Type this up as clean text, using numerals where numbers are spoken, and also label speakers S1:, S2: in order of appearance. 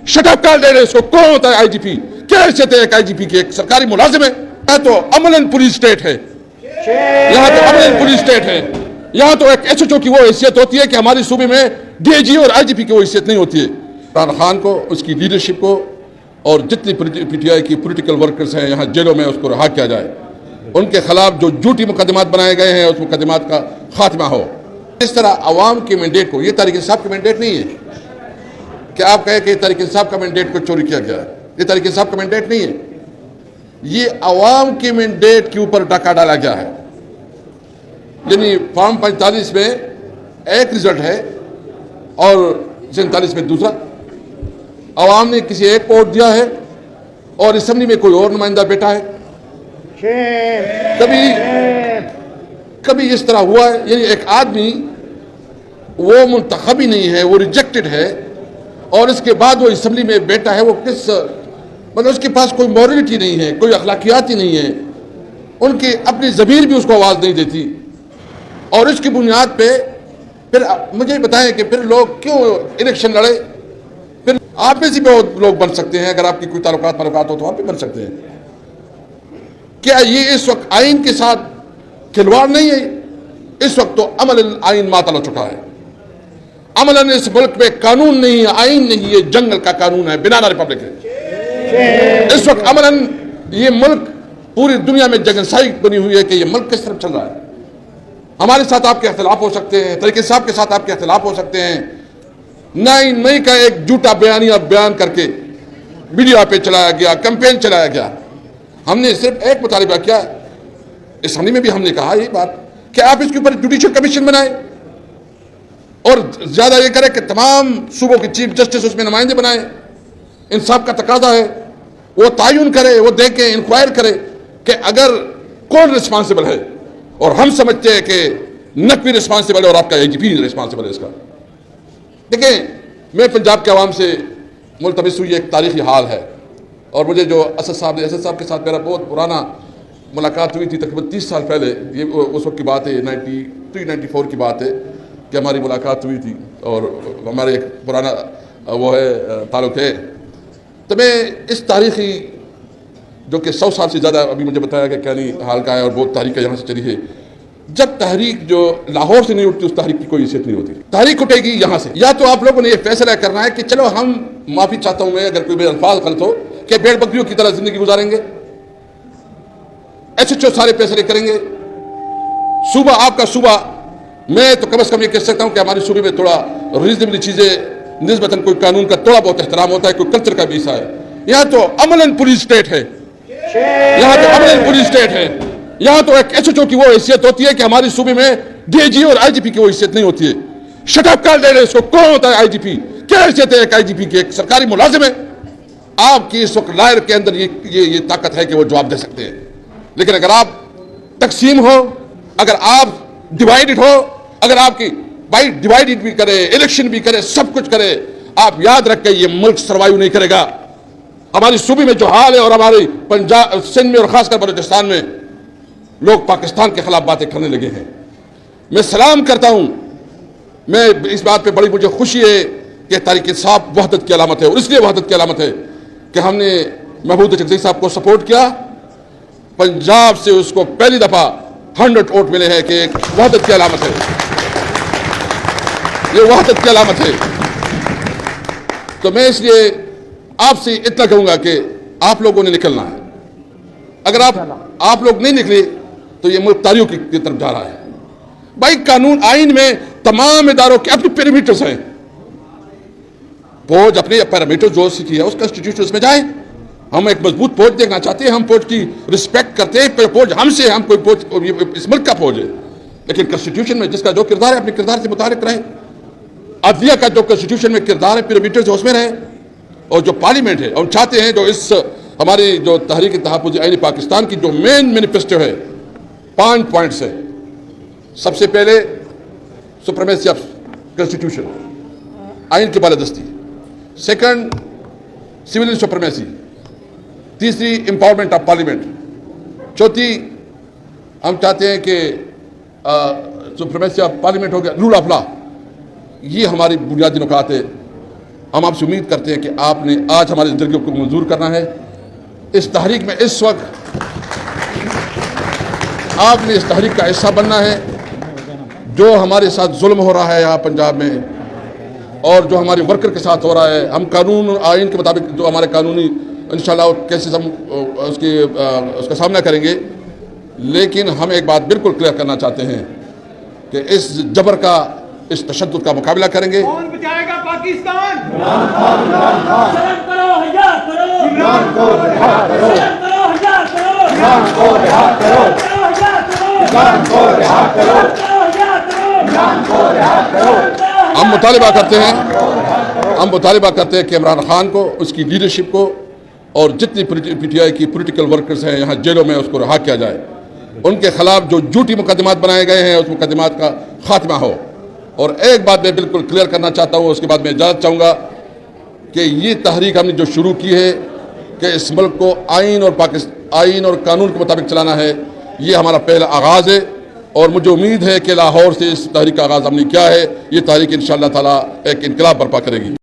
S1: Shut up कर दे रहे इसको। कौन होता है आईजीपी? क्या हैसियत है एक आईजीपी की? एक सरकारी मुलाजिम है। यहाँ तो अमलन पुलिस स्टेट है, यहाँ तो अमलन पुलिस स्टेट है। यहाँ तो एक एसएचओ की वो हैसियत होती है कि हमारी सूबे में डीआईजी और आईजीपी की वो हैसियत नहीं होती है। इमरान खान को, उसकी लीडरशिप को और जितनी पीटीआई की पॉलिटिकल वर्कर्स हैं यहाँ जेलों में, उसको रहा किया जाए। उनके खिलाफ जो झूठी मुकदमात बनाए गए हैं उस मुकदमात का खात्मा हो। इस तरह अवाम के मैंडेट को, ये तहरीक इंसाफ का मैंडेट नहीं है कि आप कहें कि तहरीक इंसाफ का मैंडेट को चोरी किया गया है। ये तहरीक इंसाफ का मैंडेट नहीं है, ये अवाम के मैंडेट के ऊपर डाका डाला गया है। यानी फॉर्म 45 में एक रिजल्ट है और 47 में दूसरा। अवाम ने किसी एक को वोट दिया है और असेंबली में कोई और नुमाइंदा बैठा है। कभी इस तरह हुआ है? यानी एक आदमी वो मुंतखब ही नहीं है, वो रिजेक्टेड है और इसके बाद वो असेंबली में बैठा है। वो किस मतलब उसके पास कोई मॉरलिटी नहीं है, कोई अखलाकियात ही नहीं है, उनकी अपनी ज़मीर भी उसको आवाज़ नहीं देती। और इसकी बुनियाद पे फिर मुझे बताएं कि फिर लोग क्यों इलेक्शन लड़े? फिर आप में से बहुत लोग बन सकते हैं, अगर आपकी कोई ताल्लुकात हो तो आप भी बन सकते हैं। क्या ये इस वक्त आइन के साथ खिलवाड़ नहीं है? इस वक्त तो अमलन आइन मातल हो चुका है। अमलन इस मुल्क में कानून नहीं है, आइन नहीं है, जंगल का कानून है, बनाना रिपब्लिक है। इस वक्त अमलन ये मुल्क पूरी दुनिया में जगनसाई बनी हुई है कि ये मुल्क किस तरफ चल रहा है। हमारे साथ आपके इख्तिलाफ हो सकते हैं, तरीके साहब के साथ आपके इख्तिलाफ हो सकते हैं। 9 मई का एक झूठा बयान करके मीडिया पे चलाया गया, कैंपेन चलाया गया। हमने सिर्फ एक मुतालिबा किया, असेंबली में भी हमने कहा ये बात कि आप इसके ऊपर जुडिशल कमीशन बनाएं और ज्यादा ये करें कि तमाम सूबों के चीफ जस्टिस उसमें नुमाइंदे बनाएं। इंसाफ का तकाजा है, वो तायुन करे, वो देखें, इंक्वायर करे कि अगर कौन रिस्पॉन्सिबल है। और हम समझते हैं कि नकवी रिस्पॉन्सिबल है और आपका आईजीपी रिस्पॉन्सिबल है इसका। देखें, मैं पंजाब के अवाम से मुल्तमिस हुई एक तारीखी हाल है और मुझे जो असद साहब के साथ मेरा बहुत पुराना मुलाकात हुई थी तकरीबन 30 साल पहले। ये उस वक्त की बात है, 93-94 की बात है कि हमारी मुलाकात हुई थी और हमारे एक पुराना वो है ताल्लुक़ है। तो मैं इस तारीखी जो कि 100 साल से ज़्यादा अभी मुझे बताया कि क्या नहीं हाल का है और बहुत तहरीक यहाँ से चली है। जब तहरीक जो लाहौर से नहीं उठती उस तहरीक की कोई हैसियत नहीं होती। तहरीक उठेगी यहाँ से। या तो आप लोगों ने ये फैसला करना है कि चलो हम माफ़ी चाहता हूँ मैं अगर कोई मेरे अल्फाज गलत हो, कि भेड़ बकरियों की तरह जिंदगी गुजारेंगे, एसएचओ सारे फैसले करेंगे। सूबा आपका सूबा, मैं तो कम से कम ये कह सकता हूँ कि हमारे सूबे में थोड़ा रीजनेबली चीज़ें निस्बतन कोई कानून का थोड़ा बहुत एहतराम होता है, कोई कल्चर का भी हिस्सा है। यहाँ तो अमलन पुलिस स्टेट है, यहाँ तो अमलन पुलिस स्टेट है। यहाँ तो एक एसएचओ की वो हैसियत होती है कि हमारी सूबे में डीआईजी और आईजीपी की वो हैसियत नहीं होती है। शटअप कर दे रहे इसको। कौन होता है आईजीपी? क्या हैसियत है एक आईजीपी की? एक सरकारी मुलाजिम है। आपकी इस वक्त लायर के अंदर ये ताकत है कि वो जवाब दे सकते हैं। लेकिन अगर आप तकसीम हो, अगर आप डिवाइडेड हो, अगर आपकी भाई डिवाइडेड भी करे, इलेक्शन भी करे, सब कुछ करे, आप याद रखें ये मुल्क सर्वाइव नहीं करेगा। हमारी सूबे में जो हाल है और हमारे पंजाब, सिंध में और खासकर बलूचिस्तान में लोग पाकिस्तान के खिलाफ बातें करने लगे हैं। मैं सलाम करता हूं, मैं इस बात पे बड़ी मुझे खुशी है कि तहरीक इंसाफ वहदत की अलामत है और इसलिए वहदत की अलामत है कि हमने महबूब चकज़ई साहब को सपोर्ट किया। पंजाब से उसको पहली दफा 100 वोट मिले हैं कि एक वहदत की अलामत है, ये वहदत की अलामत है। तो मैं इसलिए आपसे इतना कहूंगा कि आप लोगों ने निकलना है। अगर आप लोग नहीं निकले तो ये मुल्क तारियों की तरफ जा रहा है। भाई कानून आइन में तमाम इदारों के अपने पैरामीटर्स हैं। फौज अपने पैरामीटर जो सिटी है उसका इंस्टीट्यूशन उसमें जाए। हम एक मजबूत फौज देखना चाहते हैं, हम फौज की रिस्पेक्ट करते हैं। फौज हमसे, हम कोई फौज इस मुल्क का फौज है, लेकिन कॉन्स्टिट्यूशन में जिसका जो किरदार है अपने किरदार से मुताबिक रहे। अदलिया का जो कॉन्स्टिट्यूशन में किरदार है, पैरामीटर्स है, उसमें रहे। और जो पार्लियामेंट है, हम चाहते हैं जो इस हमारी जो तहरीक तहफ़्फ़ुज़ आइन पाकिस्तान की जो मेन मैनिफेस्टो है 5 पॉइंट्स है। सबसे पहले सुप्रीमेसी ऑफ कॉन्स्टिट्यूशन, आइन की बालादस्ती। Second, civil supremacy. तीसरी, एम्पावरमेंट ऑफ पार्लियामेंट। चौथी, हम चाहते हैं कि सुप्रीमेसी ऑफ पार्लियामेंट हो गया, रूल ऑफ लॉ। ये हमारी बुनियादी नुकात है। ہم آپ سے امید کرتے ہیں کہ آپ نے آج ہماری زندگیوں کو منظور کرنا ہے. اس تحریک میں اس وقت آپ نے اس تحریک کا حصہ بننا ہے. جو ہمارے ساتھ ظلم ہو رہا ہے یہاں پنجاب میں اور جو ہمارے ورکر کے ساتھ ہو رہا ہے، ہم قانون اور آئین کے مطابق جو ہمارے قانونی انشاءاللہ کیسز ہم اس کا سامنا کریں گے. لیکن ہم ایک بات بالکل کلیئر کرنا چاہتے ہیں کہ اس جبر کا، اس تشدد کا مقابلہ کریں گے.
S2: کون بچائے گا پاکستان؟
S3: شرم کرو، حیا کرو، عمران کو رہا کرو، شرم کرو، حیا کرو، عمران کو رہا کرو، عمران کو رہا کرو، عمران کو رہا کرو.
S1: ہم مطالبہ کرتے ہیں کہ عمران خان کو، اس کی لیڈرشپ کو اور جتنی پی ٹی آئی کی پولیٹیکل ورکرز ہیں یہاں جیلوں میں، اس کو رہا کیا جائے. ان کے خلاف جو جھوٹی مقدمات بنائے گئے ہیں اس مقدمات کا خاتمہ ہو. اور ایک بات میں بالکل کلیئر کرنا چاہتا ہوں، اس کے بعد میں اجازت چاہوں گا کہ یہ تحریک ہم نے جو شروع کی ہے کہ اس ملک کو آئین اور قانون کے مطابق چلانا ہے، یہ ہمارا پہلا آغاز ہے. اور مجھے امید ہے کہ لاہور سے اس تحریک کا آغاز ہم نے کیا ہے، یہ تحریک انشاءاللہ تعالی ایک انقلاب برپا کرے گی.